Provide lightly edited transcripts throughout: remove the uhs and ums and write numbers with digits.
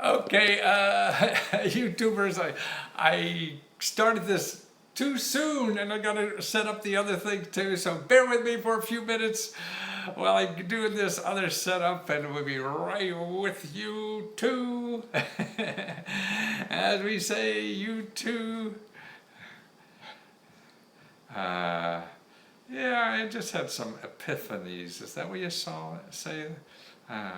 Okay, YouTubers, I started this too soon and I gotta set up the other thing too, so bear with me for a few minutes while I'm doing this other setup and we'll be right with you too. As we say, you too. Yeah, I just had some epiphanies. Is that what you say? Uh,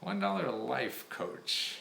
$1 life coach.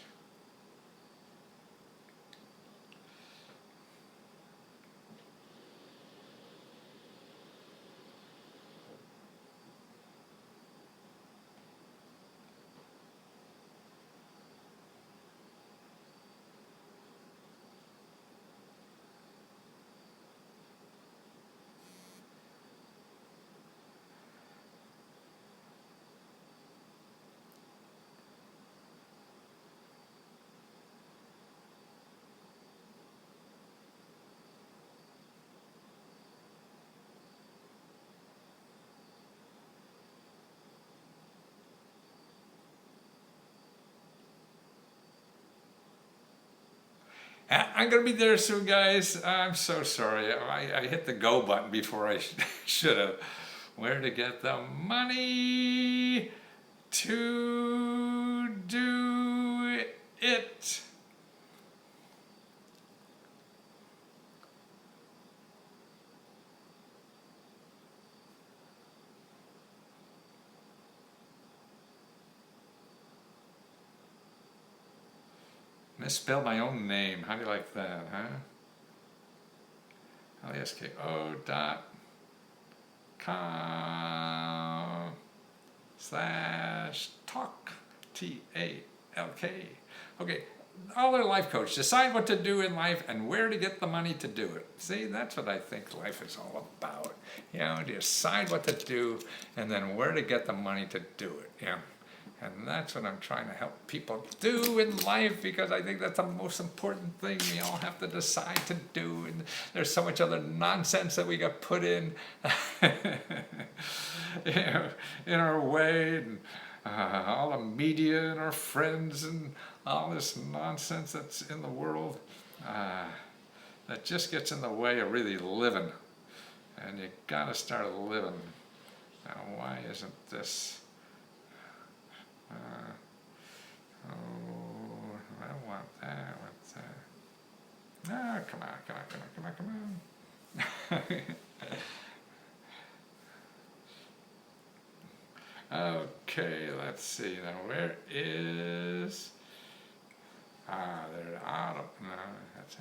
I'm gonna be there soon, guys. I'm so sorry. I hit the go button before I should have. Where to get the money to do it? Misspelled my own name. How do you like that, huh? LESKO.com/talk, TALK. Okay, all their life coach. Decide what to do in life and where to get the money to do it. See, that's what I think life is all about. You know, decide what to do and then where to get the money to do it. Yeah. And that's what I'm trying to help people do in life, because I think that's the most important thing we all have to decide to do. And there's so much other nonsense that we got put in, you know, in our way, and all the media and our friends and all this nonsense that's in the world that just gets in the way of really living. And you gotta start living. Now, why isn't this? I don't want that. What's that? No, come on. Okay, let's see. Now, where is... there. No, that's it.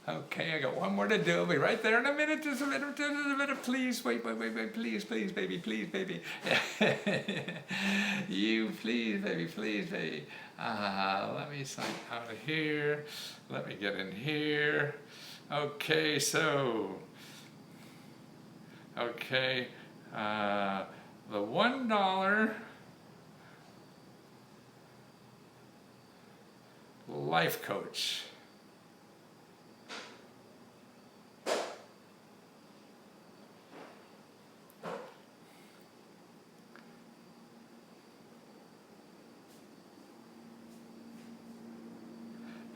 Okay, I got one more to do. I'll be right there in a minute. Just a minute. Please, wait. Please, baby. Please, baby. You, please, baby. Let me sign out of here. Let me get in here. Okay, so. Okay. The $1 life coach.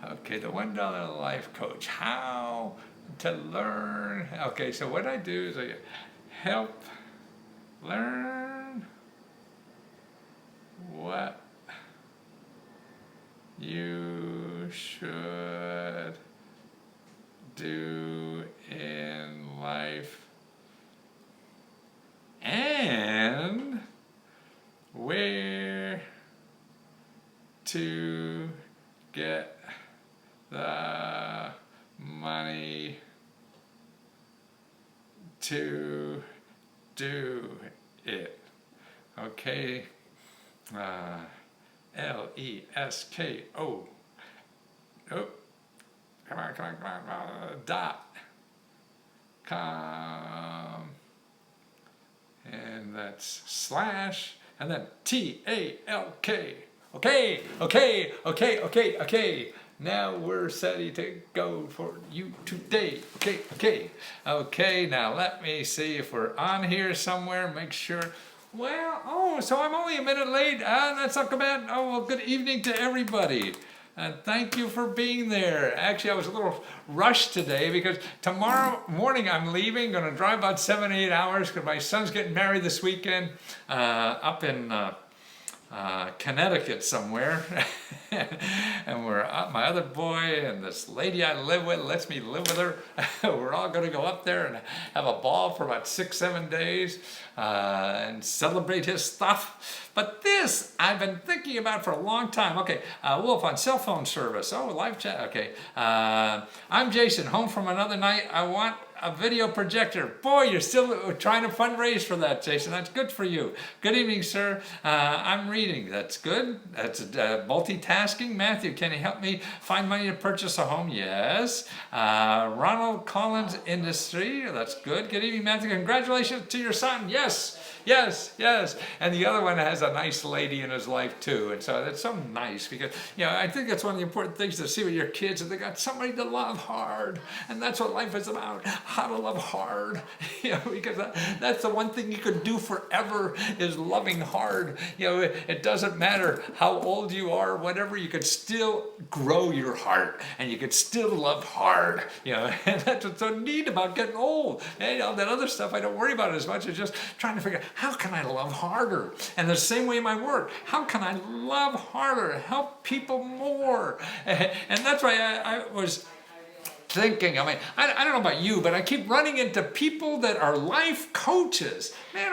Okay, the $1 life coach. How to learn. Okay, so what I do is I help learn what you should do in life and where to get the money to do it. Okay. LESKO. Oh, come on. .com. And that's slash, and then TALK. Okay. Now we're ready to go for you today. Okay. Now let me see if we're on here somewhere. Make sure Well, oh, so I'm only a minute late. That's not bad. Oh, well, good evening to everybody. And thank you for being there. Actually, I was a little rushed today because tomorrow morning I'm leaving. Going to drive about 7-8 hours because my son's getting married this weekend up in Connecticut somewhere. And we're my other boy and this lady I live with lets me live with her. We're all going to go up there and have a ball for about 6-7 days and celebrate his stuff. But this I've been thinking about for a long time. Okay, Wolf on cell phone service. Oh, live chat. Okay, I'm Jason, home from another night. I want a video projector. Boy, you're still trying to fundraise for that, Jason. That's good for you. Good evening, sir. I'm reading. That's good. That's multitasking. Matthew, can you help me find money to purchase a home? Yes. Ronald Collins Industry. That's good. Good evening, Matthew. Congratulations to your son. Yes. Yes, yes. And the other one has a nice lady in his life too. And so that's so nice because, I think that's one of the important things to see with your kids is they got somebody to love hard. And that's what life is about, how to love hard. Because that's the one thing you can do forever is loving hard. It doesn't matter how old you are, whatever, you can still grow your heart and you can still love hard. And that's what's so neat about getting old. And that other stuff I don't worry about as much as just trying to figure out how can I love harder? And the same way in my work, how can I love harder, help people more? And that's why I was thinking, I don't know about you, but I keep running into people that are life coaches. Man,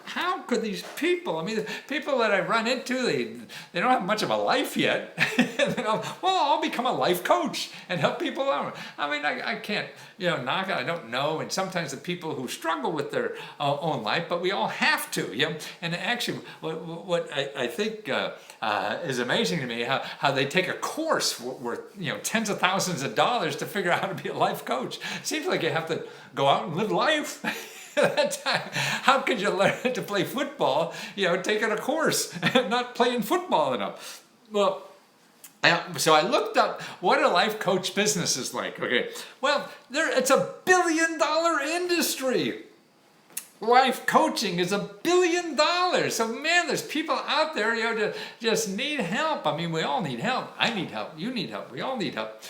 how could these people, the people that I run into, they don't have much of a life yet. And they go, well, I'll become a life coach and help people out. I can't, knock it, I don't know. And sometimes the people who struggle with their own life, but we all have to, And actually, what I think is amazing to me, how they take a course worth, tens of thousands of dollars to figure out how to be a life coach. Seems like you have to go out and live life. How could you learn to play football, taking a course and not playing football enough? Well, so I looked up what a life coach business is like. Okay, well, it's $1 billion industry. Life coaching is $1 billion. So man, there's people out there, that just need help. We all need help. I need help. You need help. We all need help.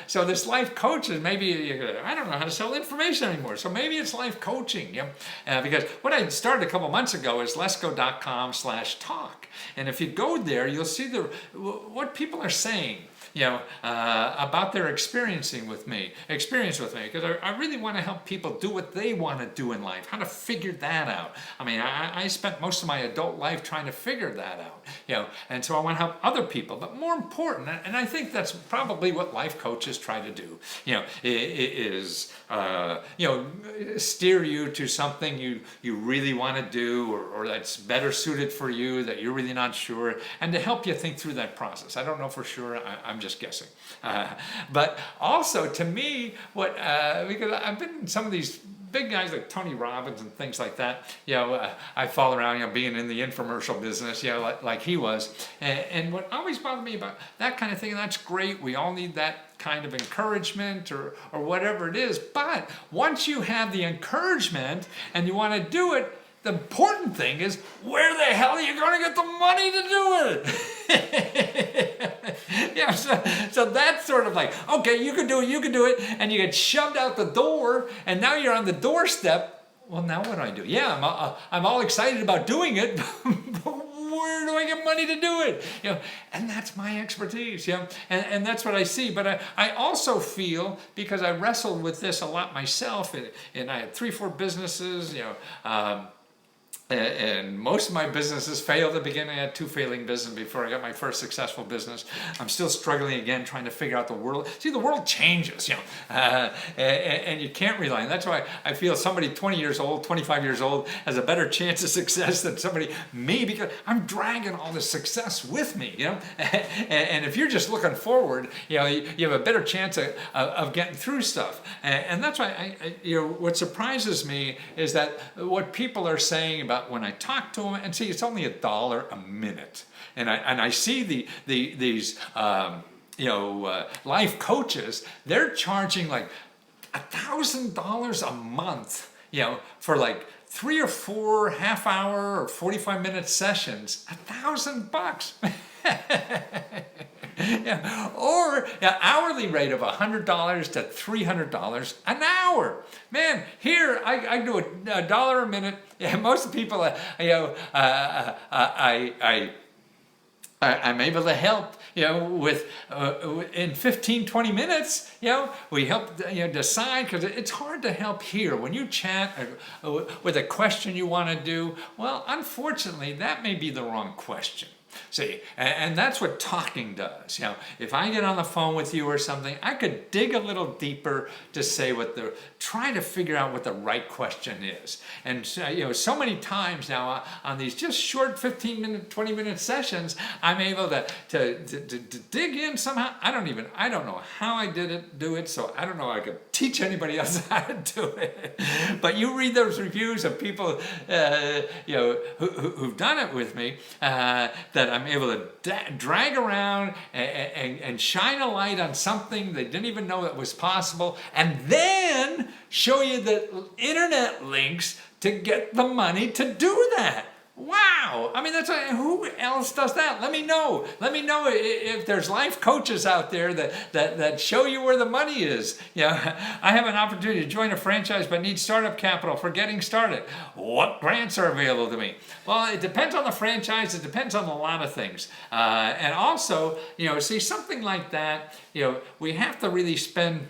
So this life coaching, maybe I don't know how to sell information anymore. So maybe it's life coaching. Because what I started a couple months ago is letsgo.com/talk. And if you go there, you'll see what people are saying. About their experience with me, because I really want to help people do what they want to do in life, how to figure that out. I spent most of my adult life trying to figure that out, and so I want to help other people. But more important, and I think that's probably what life coaches try to do, is steer you to something you really want to do, or that's better suited for you, that you're really not sure, and to help you think through that process. I don't know for sure. I'm just guessing. But also to me, because I've been in some of these big guys like Tony Robbins and things like that, I follow around, being in the infomercial business, like he was. And what always bothered me about that kind of thing, and that's great, we all need that kind of encouragement or whatever it is. But once you have the encouragement and you want to do it, the important thing is, where the hell are you going to get the money to do it? So that's sort of like, okay, you can do it, and you get shoved out the door, and now you're on the doorstep. Well, now what do I do? Yeah, I'm all excited about doing it, but where do I get money to do it? And that's my expertise, and that's what I see. But I also feel, because I wrestled with this a lot myself, and I had 3-4 businesses, and most of my businesses failed at the beginning. I had 2 failing businesses before I got my first successful business. I'm still struggling again, trying to figure out the world. See, the world changes, and you can't rely on. That's why I feel somebody 20 years old, 25 years old has a better chance of success than somebody me, because I'm dragging all this success with me, And if you're just looking forward, you have a better chance of getting through stuff. And that's why what surprises me is that what people are saying about when I talk to them, and see, it's only $1 a minute, and I see these life coaches, they're charging like $1,000 a month, for like 3 or 4 half-hour or 45-minute sessions, $1,000. Yeah. Or an hourly rate of $100 to $300 an hour. Man, here I do $1 a minute. Yeah, most people, I'm able to help, with in 15, 20 minutes, we help, decide, because it's hard to help here. When you chat with a question you want to do, well, unfortunately, that may be the wrong question. See, and that's what talking does. If I get on the phone with you or something, I could dig a little deeper to say try to figure out what the right question is. And so many times now on these just short 15-minute, 20-minute sessions, I'm able to dig in somehow. I don't know how I do it, so I don't know if I could teach anybody else how to do it. But you read those reviews of people, who've done it with me, that I'm able to drag around and shine a light on something they didn't even know that was possible, and then show you the internet links to get the money to do that. Wow! I mean, who else does that? Let me know. Let me know if there's life coaches out there that show you where the money is. I have an opportunity to join a franchise but need startup capital for getting started. What grants are available to me? Well, it depends on the franchise. It depends on a lot of things. And also, see, something like that, we have to really spend.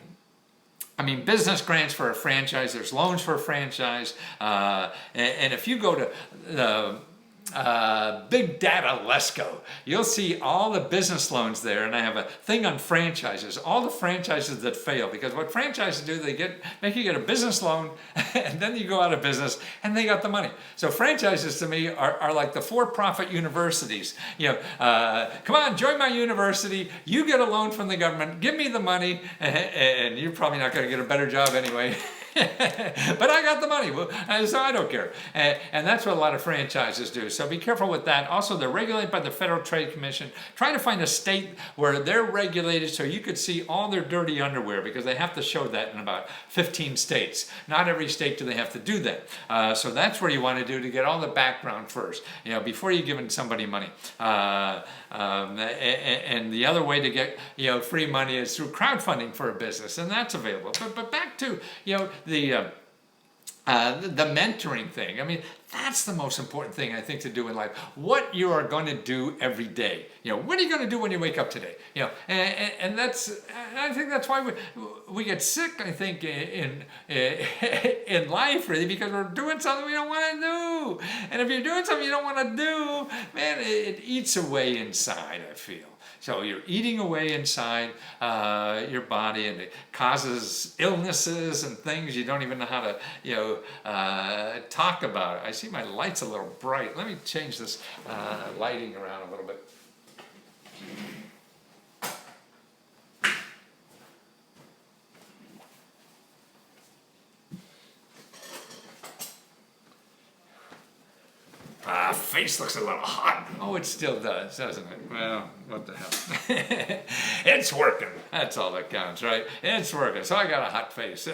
Business grants for a franchise, there's loans for a franchise, and if you go to Big Data Lesco, you'll see all the business loans there, and I have a thing on franchises, all the franchises that fail, because what franchises do, they make you get a business loan, and then you go out of business, and they got the money. So franchises to me are like the for-profit universities. Come on, join my university, you get a loan from the government, give me the money, and you're probably not going to get a better job anyway. But I got the money, so I don't care. And that's what a lot of franchises do. So be careful with that. Also, they're regulated by the Federal Trade Commission. Try to find a state where they're regulated so you could see all their dirty underwear, because they have to show that in about 15 states. Not every state do they have to do that. So that's where you want to do to get all the background first, before you're giving somebody money. And the other way to get free money is through crowdfunding for a business, and that's available. But back to the mentoring thing. That's the most important thing I think to do in life. What you are going to do every day. What are you going to do when you wake up today? And I think that's why we get sick. I think in life, really, because we're doing something we don't want to do. And if you're doing something you don't want to do, man, it eats away inside, I feel. So you're eating away inside your body, and it causes illnesses and things you don't even know how to, talk about. I see my light's a little bright. Let me change this lighting around a little bit. Face looks a little hot. Oh, it still does, doesn't it? Well, what the hell? It's working. That's all that counts, right? It's working. So I got a hot face.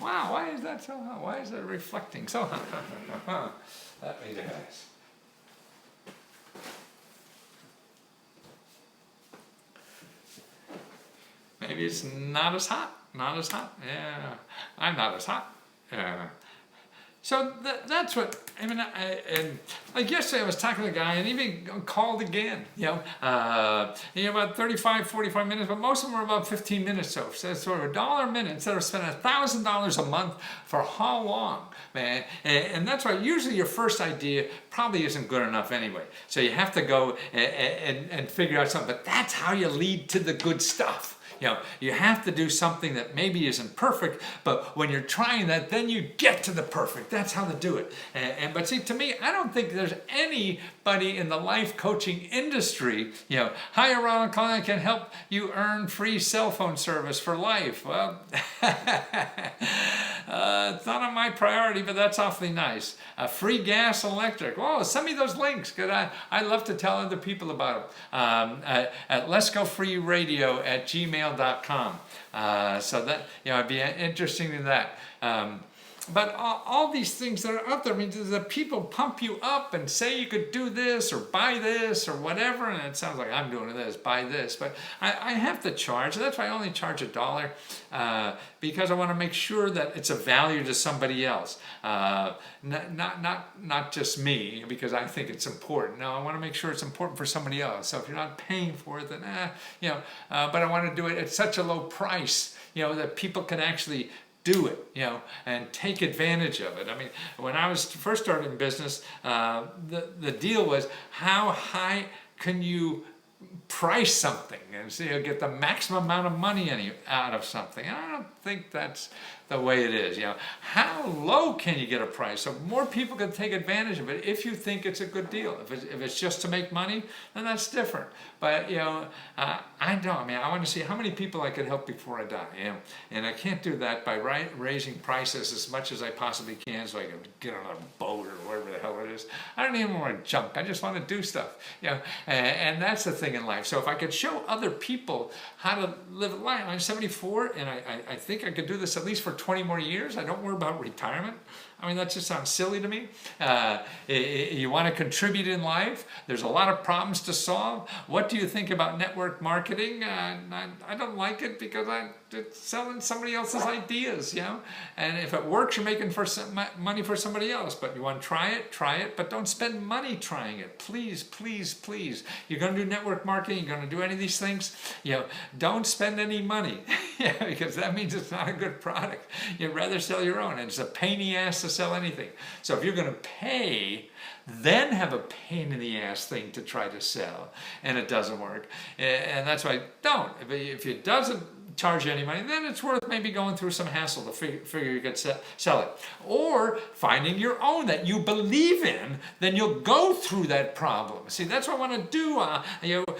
Wow, why is that so hot? Why is it reflecting so hot? Let me do this. Maybe it's not as hot. Not as hot. Yeah, I'm not as hot. So that's what, and like yesterday I was talking to a guy, and even called again, about 35, 45 minutes, but most of them were about 15 minutes. So sort of $1 a minute instead of spending $1,000 a month for how long, man? And that's why usually your first idea probably isn't good enough anyway. So you have to go and figure out something, but that's how you lead to the good stuff. You have to do something that maybe isn't perfect, but when you're trying that, then you get to the perfect. That's how to do it. But see, to me, I don't think there's anybody in the life coaching industry, hi, Ronald Klein, can help you earn free cell phone service for life. Well, it's not on my priority, but that's awfully nice. Free gas and electric. Oh, send me those links, because I love to tell other people about them. At letsgofreeradio@gmail.com. So that, I'd be interested in that. but all these things that are out there, I mean, the people pump you up and say you could do this or buy this or whatever, and it sounds like I'm doing this, buy this, but I have to charge. That's why I only charge $1, because I want to make sure that it's a value to somebody else, not just me, because I think it's important. No, I want to make sure it's important for somebody else. So if you're not paying for it, then but I want to do it at such a low price, that people can actually do it, and take advantage of it. I mean, when I was first starting business, the deal was, how high can you price something and so you get the maximum amount of money out of something? And I don't think that's the way it is. How low can you get a price so more people can take advantage of it if you think it's a good deal? If it's just to make money, then that's different. But I don't. I mean, I want to see how many people I could help before I die. And I can't do that by raising prices as much as I possibly can so I can get on a boat or whatever the hell it is. I don't even want to junk. I just want to do stuff. And that's the thing in life. So if I could show other people how to live a life, I'm 74, and I think I could do this at least for 20 more years. I don't worry about retirement. I mean, that just sounds silly to me. You want to contribute in life. There's a lot of problems to solve. What do you think about network marketing? I don't like it because it's selling somebody else's ideas, And if it works, you're making money for somebody else. But you want to try it, but don't spend money trying it. Please, please, please. You're going to do network marketing, you're going to do any of these things, don't spend any money, because that means it's not a good product. You'd rather sell your own, and it's a pain in the ass to sell anything. So if you're going to pay, then have a pain in the ass thing to try to sell, and it doesn't work. And that's why don't. If it doesn't charge you any money, then it's worth maybe going through some hassle to figure you could sell it. Or finding your own that you believe in, then you'll go through that problem. See, that's what I want to do.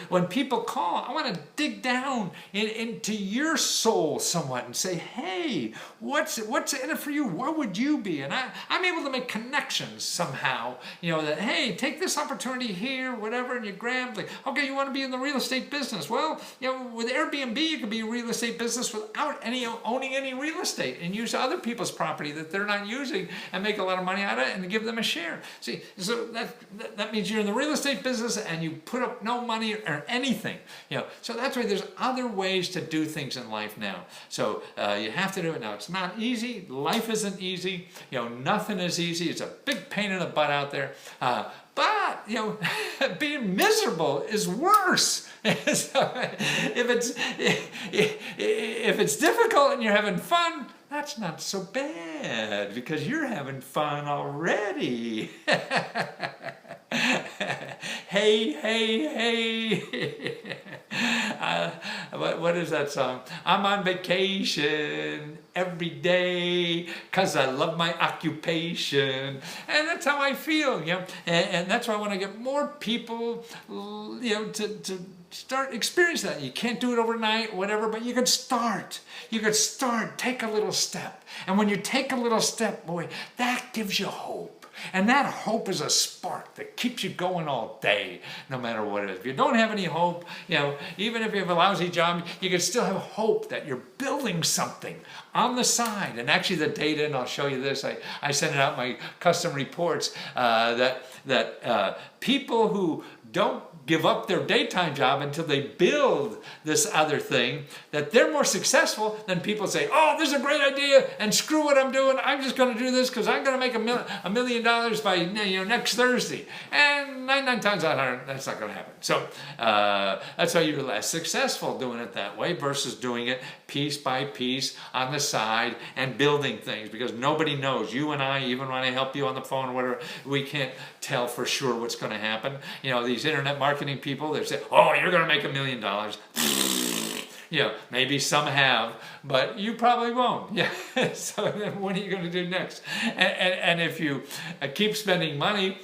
When people call, I want to dig down into your soul somewhat and say, hey, what's in it for you? What would you be? And I'm able to make connections somehow, that, hey, take this opportunity here, whatever, and you grab, like, okay, you want to be in the real estate business. Well, with Airbnb, you could be a real estate business without owning any real estate and use other people's property that they're not using and make a lot of money out of it and give them a share. See, so that means you're in the real estate business and you put up no money or anything. So that's why there's other ways to do things in life now. So you have to do it now. It's not easy. Life isn't easy. Nothing is easy. It's a big pain in the butt out there. But, being miserable is worse. So if it's difficult and you're having fun, that's not so bad because you're having fun already. Hey, hey, hey. What is that song? I'm on vacation every day because I love my occupation. And that's how I feel, and that's why I want to get more people, to start experiencing that. You can't do it overnight, whatever, but you can start. You can start, take a little step. And when you take a little step, boy, that gives you hope. And that hope is a spark that keeps you going all day, no matter what it is. If you don't have any hope, even if you have a lousy job, you can still have hope that you're building something on the side. And actually the data, and I'll show you this, I sent it out my custom reports, that people who don't give up their daytime job until they build this other thing, that they're more successful than people say, oh, this is a great idea, and screw what I'm doing, I'm just going to do this because I'm going to make $1 million by next Thursday. And 99 times out of 100, that's not going to happen. So that's why you're less successful doing it that way versus doing it piece by piece on the side and building things, because nobody knows. You and I, even when I help you on the phone or whatever, we can't tell for sure what's going to happen. These internet marketing people, they say, oh, you're going to make $1 million. Maybe some have, but you probably won't. So then what are you going to do next? And if you keep spending money,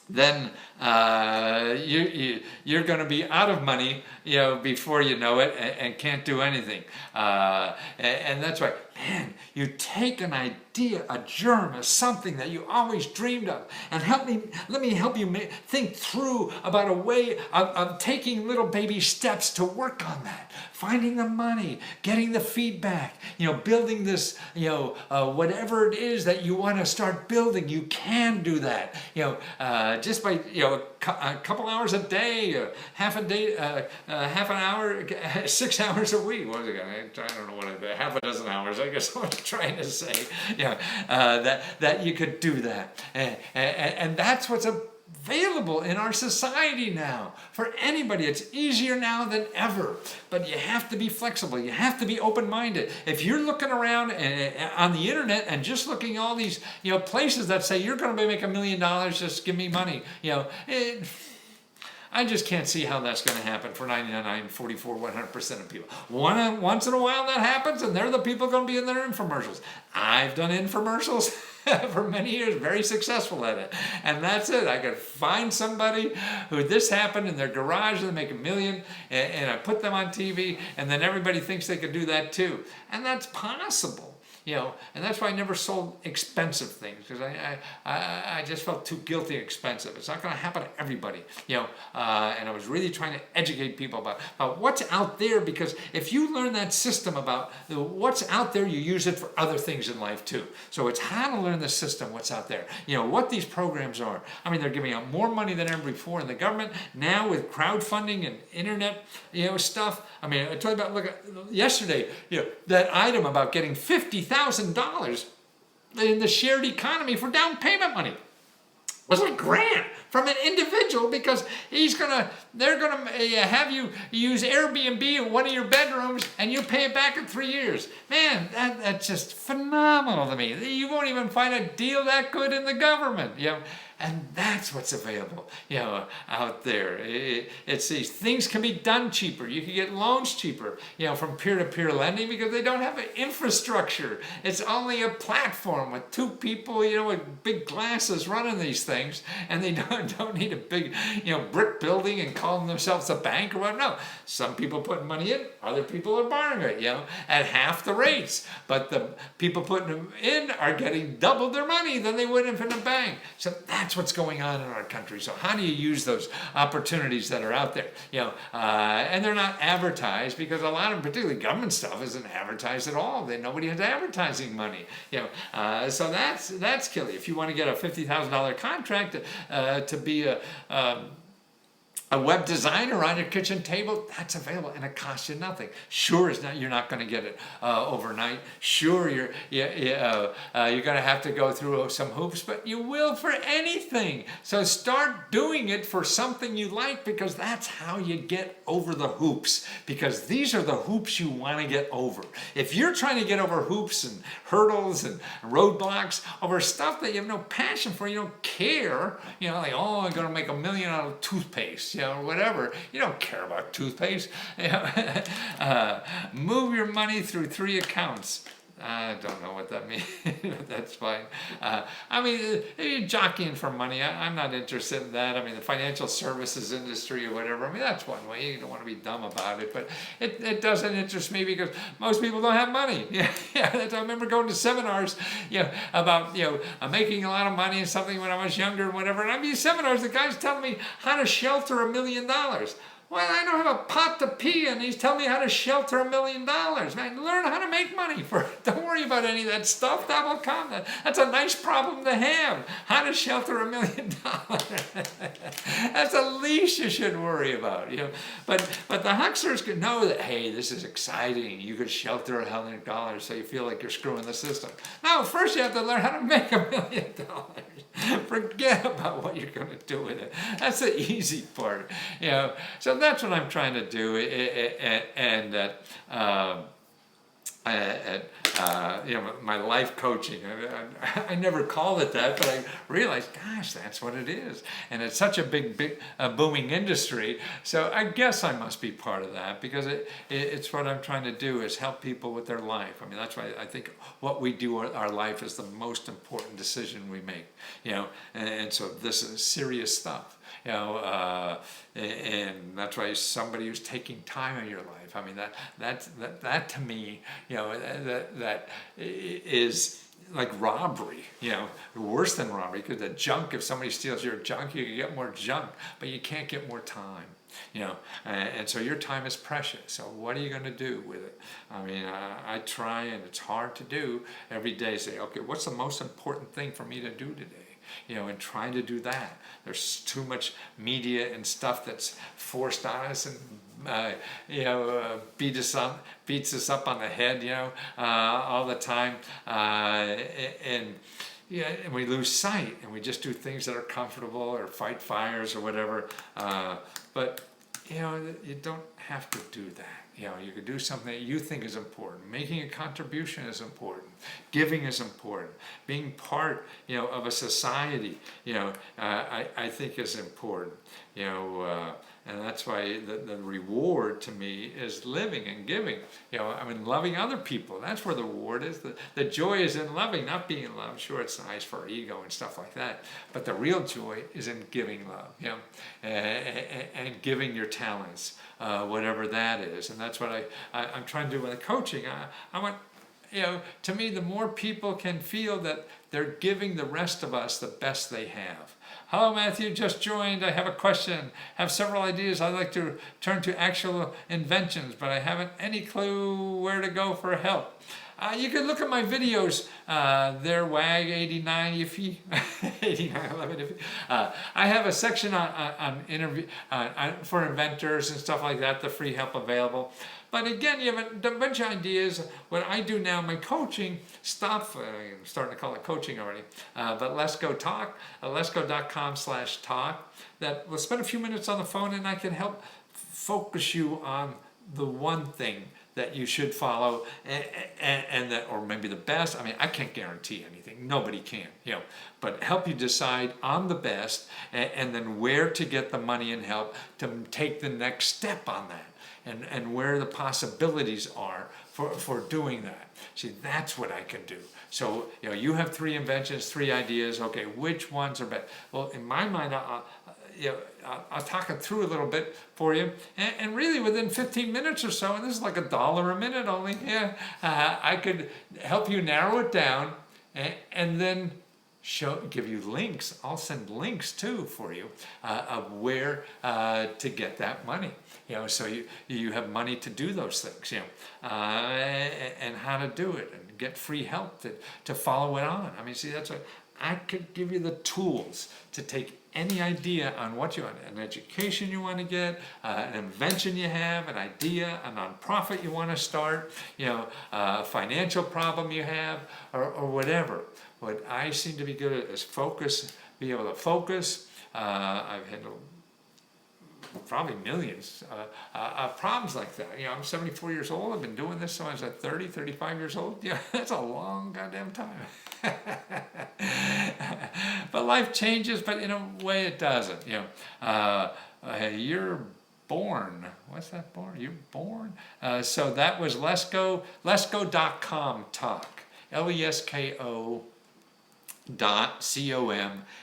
then you're going to be out of money, before you know it, and can't do anything. And that's why, man, you take an idea, a germ, of something that you always dreamed of, and let me help you think through about a way of taking little baby steps to work on that, finding the money, getting the feedback, building this, whatever it is that you want to start building. You can do that, just by, a couple hours a day, half a day, half an hour, 6 hours a week. What was it? I don't know what half a dozen hours, I guess what I'm trying to say. That you could do that. And that's what's available in our society now for anybody. It's easier now than ever, but you have to be flexible. You have to be open-minded. If you're looking around on the internet and just looking at all these places that say you're going to make $1 million, just give me money, I just can't see how that's going to happen for 99, 44, 100% of people. Once in a while that happens, and they're the people going to be in their infomercials. I've done infomercials for many years, very successful at it. And that's it. I could find somebody who this happened in their garage, and they make $1 million, and I put them on TV, and then everybody thinks they could do that too. And that's possible. And that's why I never sold expensive things, because I just felt too guilty and expensive. It's not going to happen to everybody, and I was really trying to educate people about what's out there, because if you learn that system about what's out there, you use it for other things in life too. So it's how to learn the system, what's out there, what these programs are. I mean, they're giving out more money than ever before in the government now with crowdfunding and internet, stuff. I mean, I told you about, yesterday, that item about getting $50,000 in the shared economy for down payment money. It was a grant from an individual, because they're gonna have you use Airbnb in one of your bedrooms, and you pay it back in 3 years. Man, that's just phenomenal to me. You won't even find a deal that good in the government, And that's what's available, out there. It's these things can be done cheaper. You can get loans cheaper, from peer-to-peer lending, because they don't have an infrastructure. It's only a platform with 2 people, with big glasses running these things, and they don't need a big, brick building and calling themselves a bank or what. No, some people putting money in, other people are borrowing it, at half the rates. But the people putting them in are getting double their money than they would if in a bank. So that's what's going on in our country. So how do you use those opportunities that are out there? And they're not advertised, because a lot of particularly government stuff isn't advertised at all. Nobody has advertising money. So that's killing. If you want to get a $50,000 contract to be a web designer on your kitchen table, that's available, and it costs you nothing. Sure, you're not going to get it overnight. Sure, you're going to have to go through some hoops, but you will for anything. So start doing it for something you like, because that's how you get over the hoops, because these are the hoops you want to get over. If you're trying to get over hoops and hurdles and roadblocks over stuff that you have no passion for, you don't care, like, oh, I'm going to make $1 million out of toothpaste, or whatever. You don't care about toothpaste. Move your money through 3 accounts. I don't know what that means. That's fine. You're jockeying for money. I'm not interested in that. The financial services industry or whatever. That's one way. You don't want to be dumb about it, but it doesn't interest me, because most people don't have money. I remember going to seminars, about making a lot of money and something when I was younger and whatever. And these seminars, the guy's telling me how to shelter $1 million. Well, I don't have a pot to pee in. He's telling me how to shelter $1 million. Man, learn how to make money. Don't worry about any of that stuff. That will come. That's a nice problem to have. How to shelter $1 million. That's the least you should worry about. But the hucksters could know that, hey, this is exciting. You could shelter $1 million, so you feel like you're screwing the system. No, first you have to learn how to make $1 million. Forget about what you're going to do with it. That's the easy part. So that's what I'm trying to do, and my life coaching. I never called it that, but I realized, gosh, that's what it is. And it's such a big booming industry. So I guess I must be part of that, because it's what I'm trying to do, is help people with their life. That's why I think what we do with our life is the most important decision we make. And so this is serious stuff. And that's why somebody who's taking time of your life, I mean, that to me, that is like robbery, worse than robbery, because the junk, if somebody steals your junk, you can get more junk, but you can't get more time. And so your time is precious. So what are you going to do with it? I mean, I try, and it's hard to do every day. Say, okay, what's the most important thing for me to do today? And trying to do that. There's too much media and stuff that's forced on us, and beats us up on the head, all the time, and we lose sight, and we just do things that are comfortable or fight fires or whatever. But you don't have to do that. You could do something that you think is important. Making a contribution is important. Giving is important. Being part, of a society, I think is important. And that's why the reward to me is living and giving. Loving other people. That's where the reward is. The joy is in loving, not being loved. Sure, it's nice for our ego and stuff like that, but the real joy is in giving love. And giving your talents, whatever that is. And that's what I'm trying to do with the coaching. I want, to me, the more people can feel that they're giving the rest of us the best they have. Hello, Matthew, just joined. I have a question. Have several ideas. I'd like to turn to actual inventions, but I haven't any clue where to go for help. You can look at my videos. They're WAG 89 iffy, 8911 iffy. I have a section on interview for inventors and stuff like that. The free help available. But again, you have a bunch of ideas. What I do now, my coaching stuff, I'm starting to call it coaching already, but Let's Go Talk, letsgo.com/talk, that we'll spend a few minutes on the phone, and I can help focus you on the one thing that you should follow, and that, or maybe the best. I mean, I can't guarantee anything. Nobody can, but help you decide on the best, and then where to get the money and help to take the next step on that. And where the possibilities are for doing that. See, that's what I can do. So, you have 3 inventions, 3 ideas. Okay, which ones are best? Well, in my mind, I'll talk it through a little bit for you. And really, within 15 minutes or so, and this is like $1 a minute only, I could help you narrow it down, and then give you links. I'll send links too for you of where to get that money. So you have money to do those things. And how to do it, and get free help to follow it on. I mean, see, that's what I could give you the tools to take any idea on what you want, an education you want to get, an invention you have, an idea, a nonprofit you want to start, a financial problem you have, or whatever. What I seem to be good at is be able to focus. I've handled probably millions of problems like that. I'm 74 years old. I've been doing this since I was 30, 35 years old. That's a long goddamn time. But life changes, but in a way it doesn't. You're born. What's that born? You're born. So that was letsgo.com talk. LESKO.com,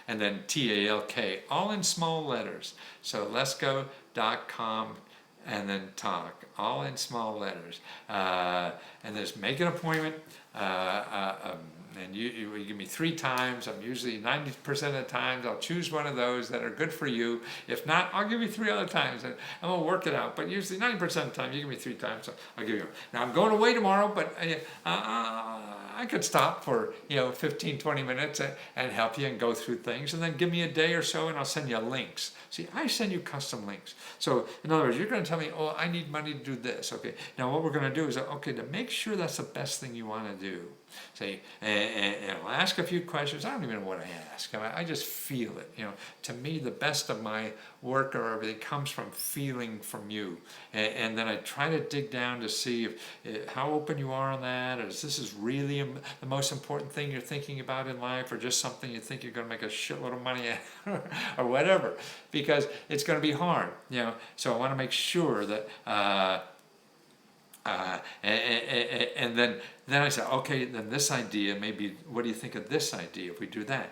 and then TALK, all in small letters. So letsgo.com and then talk, all in small letters. And there's make an appointment. And you give me 3 times. I'm usually 90% of the times I'll choose one of those that are good for you. If not, I'll give you 3 other times, and we'll work it out. But usually 90% of the time, you give me 3 times, so I'll give you. Now I'm going away tomorrow, but I could stop for 15, 20 minutes and help you and go through things, and then give me a day or so, and I'll send you links. See, I send you custom links. So in other words, you're going to tell me, oh, I need money to do this. Okay, now what we're going to do is, okay, to make sure that's the best thing you want to do. Say, and I'll ask a few questions. I don't even know what I ask. I just feel it. To me, the best of my work or everything comes from feeling from you, and then I try to dig down to see if how open you are on that, or is this really the most important thing you're thinking about in life, or just something you think you're going to make a shitload of money at, or whatever, because it's going to be hard. So I want to make sure that And then I said, okay, then this idea, maybe, what do you think of this idea if we do that?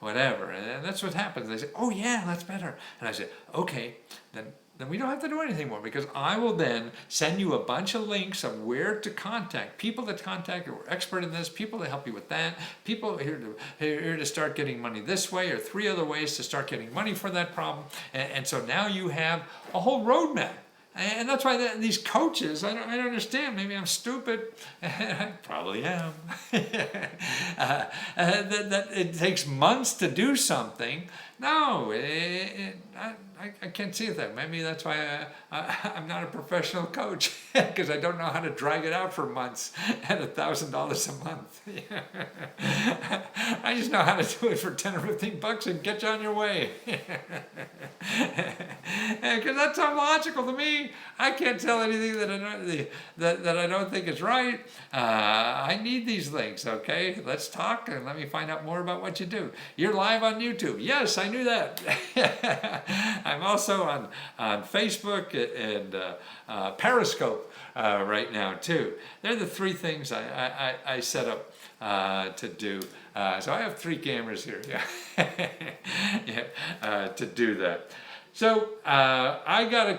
Whatever. And that's what happens. They say, oh yeah, that's better. And I said, okay, then we don't have to do anything more, because I will then send you a bunch of links of where to contact, people that contact who are expert in this, people that help you with that, people here to start getting money this way, or 3 other ways to start getting money for that problem. And so now you have a whole roadmap. And that's why these coaches, I don't understand. Maybe I'm stupid. I probably am. That it takes months to do something. No, I can't see it that. Maybe that's why I'm not a professional coach, because I don't know how to drag it out for months at $1,000 a month. I just know how to do it for 10 or 15 bucks and get you on your way. Because that's unlogical to me. I can't tell anything that I don't think is right. I need these links, okay? Let's talk and let me find out more about what you do. You're live on YouTube. Yes, I knew that. I'm also on Facebook and Periscope right now too. They're the 3 things I set up to do. So I have 3 cameras here, to do that. So I gotta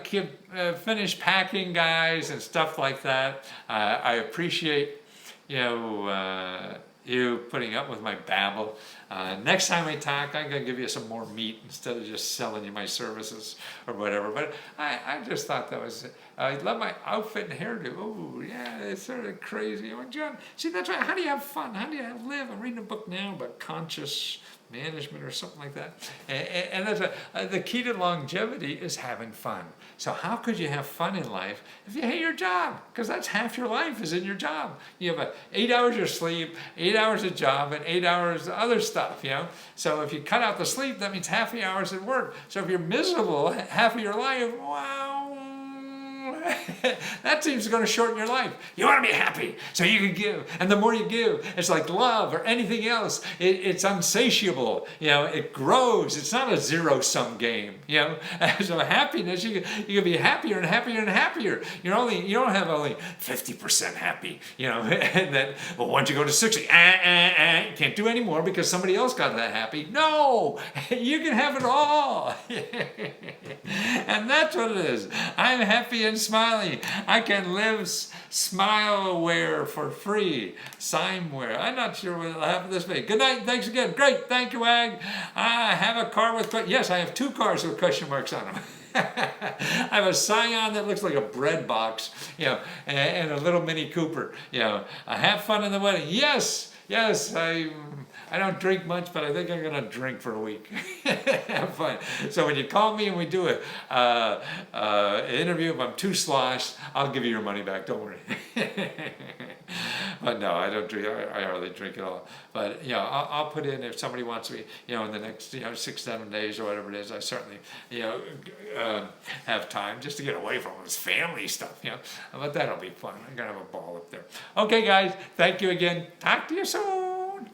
finish packing, guys, and stuff like that. I appreciate you putting up with my babble. Next time I talk, I'm gonna give you some more meat instead of just selling you my services or whatever. But I just thought that was, I love my outfit and hairdo. Oh yeah, it's sort of crazy. Oh, John, see, that's right. How do you have fun? How do you live? I'm reading a book now about conscious management or something like that. And that's the key to longevity is having fun. So how could you have fun in life if you hate your job? Because that's half your life is in your job. You have 8 hours of sleep, 8 hours of job, and 8 hours of other stuff, So if you cut out the sleep, that means half the hours at work. So if you're miserable half of your life, wow, that seems going to shorten your life. You want to be happy, so you can give. And the more you give, it's like love or anything else. It's unsatiable. It grows. It's not a zero-sum game. So happiness, you can be happier and happier and happier. You don't have only 50% happy. And then, well, once you go to 60, you can't do any more because somebody else got that happy. No, you can have it all. And that's what it is. I'm happy and smiley. I can live smile-aware for free. Simeware. I'm not sure what will happen this way. Good night. Thanks again. Great. Thank you, Wag. I have a car with, yes, I have 2 cars with question marks on them. I have a Scion that looks like a bread box, and a little Mini Cooper. I have fun in the wedding. Yes, I don't drink much, but I think I'm gonna drink for a week. Have fun. So when you call me and we do an interview, if I'm too sloshed, I'll give you your money back. Don't worry. But no, I don't drink. I hardly drink at all. But I'll put in if somebody wants me, in the next 6-7 days or whatever it is. I certainly have time just to get away from all this family stuff. But that'll be fun. I'm gonna have a ball up there. Okay, guys. Thank you again. Talk to you soon.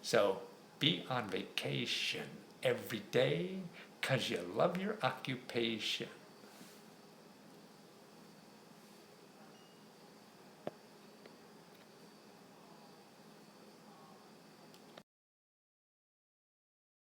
So be on vacation every day because you love your occupation.